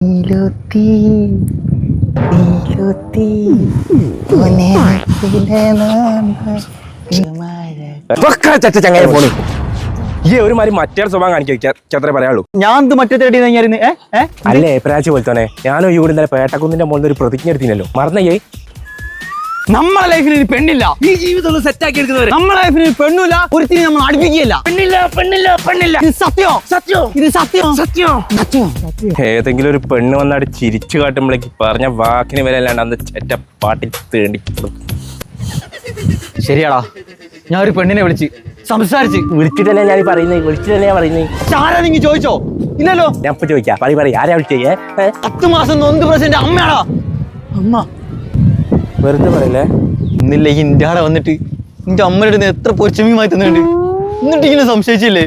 നീലുത്തി നീലുത്തി ചങ്ങനെ പോണു ഈ ഒരു മാതിരി മറ്റേ സ്വഭാവം കാണിക്കാത്രേ പറയാളൂ. ഞാൻ മറ്റേ തേടി അല്ലേ പ്രാച്ച് പോലത്തോനെ ഞാനും ഈ കൂടി ഇന്നലെ പേട്ടക്കുന്നിന്റെ മുകളിൽ ഒരു പ്രതിജ്ഞ എടുത്തിനല്ലോ, മറന്നേ? നമ്മളെ ലൈഫിൽ ഇനി പെണ്ണില്ല, ഈ ജീവിതം സെറ്റ് ആക്കി എടുക്കുന്നവര് നമ്മളെ ലൈഫിൽ പെണ്ണുമില്ല, ഒരിക്കലും നമ്മൾ അടുപ്പിക്കുകയില്ല. പെണ്ണില്ല പെണ്ണില്ല പെണ്ണില്ല, ഇത് സത്യം സത്യം, ഇത് സത്യം സത്യം സത്യം. ഏതെങ്കിലും ഒരു പെണ്ണ് വന്നാട് ചിരിച്ചു കാട്ടുമ്പോഴേക്ക് പറഞ്ഞ വാക്കിന് വരെ അല്ലാണ്ട് അന്ന് ചെറ്റ പാട്ടി തേണ്ടി ശരിയാടാ, ഞാൻ ഒരു പെണ്ണിനെ വിളിച്ച് സംസാരിച്ച്. വിളിച്ചിട്ടല്ലേ ഞാൻ പറയുന്നത്? ആരാണെങ്കി ചോദിച്ചോ? ഇല്ലല്ലോ. ഞാൻ ഇപ്പൊ ചോദിക്കാം, പറ ആരാ വിളിച്ചേ? 10 മാസം 9% അമ്മയാടാ. അമ്മ വെറുതെ പറയല്ലേ. ഇന്നില്ല ഈ ഇന്ത്യ ആടെ വന്നിട്ട് നിന്റെ അമ്മയുടെ അടുത്ത് എത്ര പൊരിച്ചമീമായി തന്നിട്ടുണ്ട്, എന്നിട്ട് ഇങ്ങനെ സംശയിച്ചില്ലേ?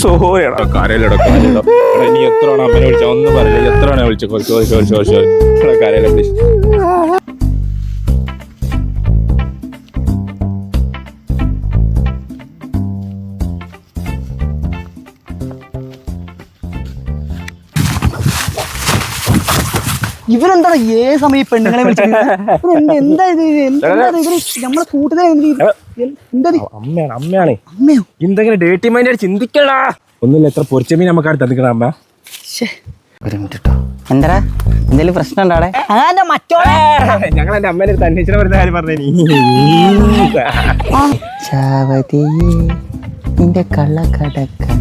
സോറിയാടാ, കരയിലടോ നീ എത്രയാണ് അമ്മനെ വിളിച്ച ഒന്നും പറയില്ല, എത്രയാണ് വിളിച്ച കരയില. ഇവരെന്താണ് ഏത് സമയം പെണ്ണുങ്ങളെ വിളിച്ചത്? എന്താ ഇത്? നമ്മളെ കൂട്ടത്തിലെ അമ്മയാണ്. അമ്മയോ? എന്തെങ്കിലും ഡേറ്റി മൈൻഡ് ചിന്തിക്കടാ. ഒന്നുമില്ല, എത്ര പൊരിച്ചമീൻ നമുക്ക് അടുത്ത് തന്നിക്കണ അമ്മ. ഒരു മിനിറ്റ് കേട്ടോ. എന്താ എന്തെങ്കിലും പ്രശ്നം ഉണ്ടോ അവിടെ? ഞങ്ങൾ എന്റെ അമ്മേനെ അന്വേഷണം വരുന്ന കാര്യം പറഞ്ഞു. നിന്റെ കള്ളക്കടക്കൻ